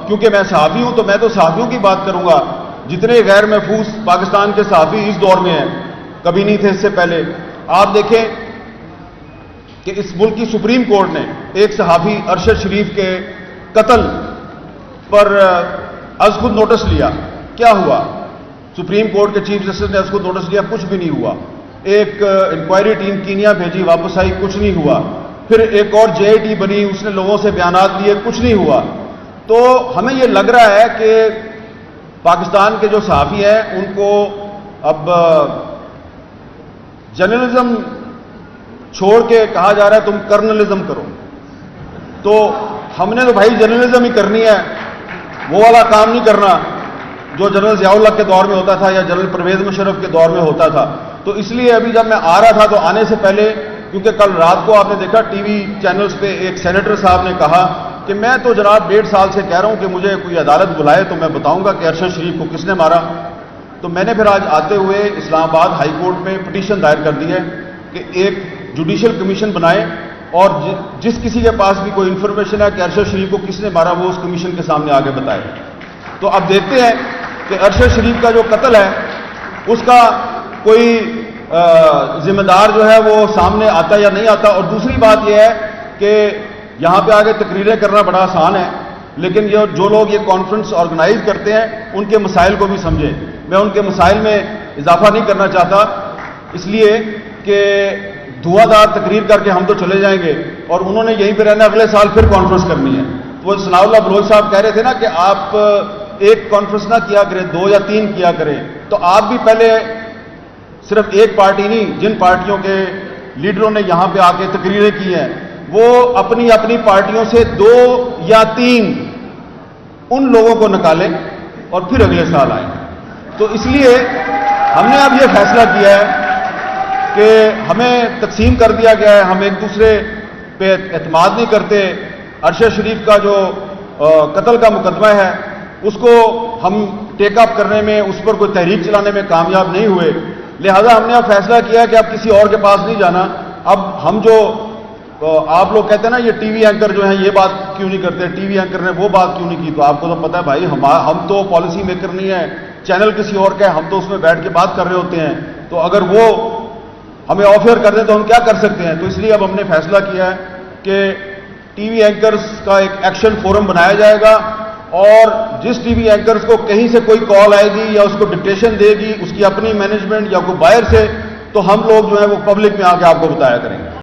کیونکہ میں صحافی ہوں تو میں تو صحافیوں کی بات کروں گا. جتنے غیر محفوظ پاکستان کے صحافی اس دور میں ہیں, کبھی نہیں تھے اس سے پہلے. آپ دیکھیں کہ اس ملک کی سپریم کورٹ نے ایک صحافی ارشد شریف کے قتل پر از خود نوٹس لیا. کیا ہوا؟ سپریم کورٹ کے چیف جسٹس نے از خود نوٹس لیا, کچھ بھی نہیں ہوا. ایک انکوائری ٹیم کینیا بھیجی, واپس آئی, کچھ نہیں ہوا. پھر ایک اور JIT بنی, اس نے لوگوں سے بیانات لیے, کچھ نہیں ہوا. تو ہمیں یہ لگ رہا ہے کہ پاکستان کے جو صحافی ہیں ان کو اب جرنلزم چھوڑ کے کہا جا رہا ہے تم کرنلزم کرو. تو ہم نے تو بھائی جرنلزم ہی کرنی ہے, وہ والا کام نہیں کرنا جو جنرل ضیاء الحق کے دور میں ہوتا تھا یا جنرل پرویز مشرف کے دور میں ہوتا تھا. تو اس لیے ابھی جب میں آ رہا تھا تو آنے سے پہلے, کیونکہ کل رات کو آپ نے دیکھا ٹی وی چینلز پہ ایک سینیٹر صاحب نے کہا کہ میں تو جناب 1.5 سال سے کہہ رہا ہوں کہ مجھے کوئی عدالت بلائے تو میں بتاؤں گا کہ ارشد شریف کو کس نے مارا. تو میں نے پھر آج آتے ہوئے اسلام آباد ہائی کورٹ میں پٹیشن دائر کر دی ہے کہ ایک جوڈیشل کمیشن بنائے اور جس کسی کے پاس بھی کوئی انفارمیشن ہے کہ ارشد شریف کو کس نے مارا وہ اس کمیشن کے سامنے آگے بتائے. تو اب دیکھتے ہیں کہ ارشد شریف کا جو قتل ہے اس کا کوئی ذمہ دار جو ہے وہ سامنے آتا یا نہیں آتا. اور دوسری بات یہ ہے کہ یہاں پہ آگے تقریریں کرنا بڑا آسان ہے, لیکن یہ جو لوگ یہ کانفرنس آرگنائز کرتے ہیں ان کے مسائل کو بھی سمجھیں. میں ان کے مسائل میں اضافہ نہیں کرنا چاہتا, اس لیے کہ دھواں دار تقریر کر کے ہم تو چلے جائیں گے اور انہوں نے یہیں پہ رہنا, اگلے سال پھر کانفرنس کرنی ہے. تو وہ ثناء اللہ بلوچ صاحب کہہ رہے تھے نا کہ آپ ایک کانفرنس نہ کیا کریں, 2 یا 3 کیا کریں. تو آپ بھی پہلے صرف ایک پارٹی نہیں, جن پارٹیوں کے لیڈروں نے یہاں پہ آ کے تقریریں کی ہیں وہ اپنی اپنی پارٹیوں سے 2 یا 3 ان لوگوں کو نکالیں اور پھر اگلے سال آئیں. تو اس لیے ہم نے اب یہ فیصلہ کیا ہے کہ ہمیں تقسیم کر دیا گیا ہے, ہم ایک دوسرے پہ اعتماد نہیں کرتے. ارشد شریف کا جو قتل کا مقدمہ ہے اس کو ہم ٹیک اپ کرنے میں, اس پر کوئی تحریک چلانے میں کامیاب نہیں ہوئے, لہذا ہم نے اب فیصلہ کیا ہے کہ اب کسی اور کے پاس نہیں جانا. اب ہم جو آپ لوگ کہتے ہیں نا یہ ٹی وی اینکر جو ہیں یہ بات کیوں نہیں کرتے, ٹی وی اینکر نے وہ بات کیوں نہیں کی, تو آپ کو تو پتا ہے بھائی ہم تو پالیسی میکر نہیں ہیں, چینل کسی اور کا ہے, ہم تو اس میں بیٹھ کے بات کر رہے ہوتے ہیں. تو اگر وہ ہمیں آفر کر دیں تو ہم کیا کر سکتے ہیں. تو اس لیے اب ہم نے فیصلہ کیا ہے کہ ٹی وی اینکرز کا ایک ایکشن فورم بنایا جائے گا اور جس ٹی وی اینکرز کو کہیں سے کوئی کال آئے گی یا اس کو ڈکٹیشن دے گی اس کی اپنی مینجمنٹ یا کوئی باہر سے, تو ہم لوگ جو ہے وہ پبلک میں آ کے آپ کو بتایا کریں گے.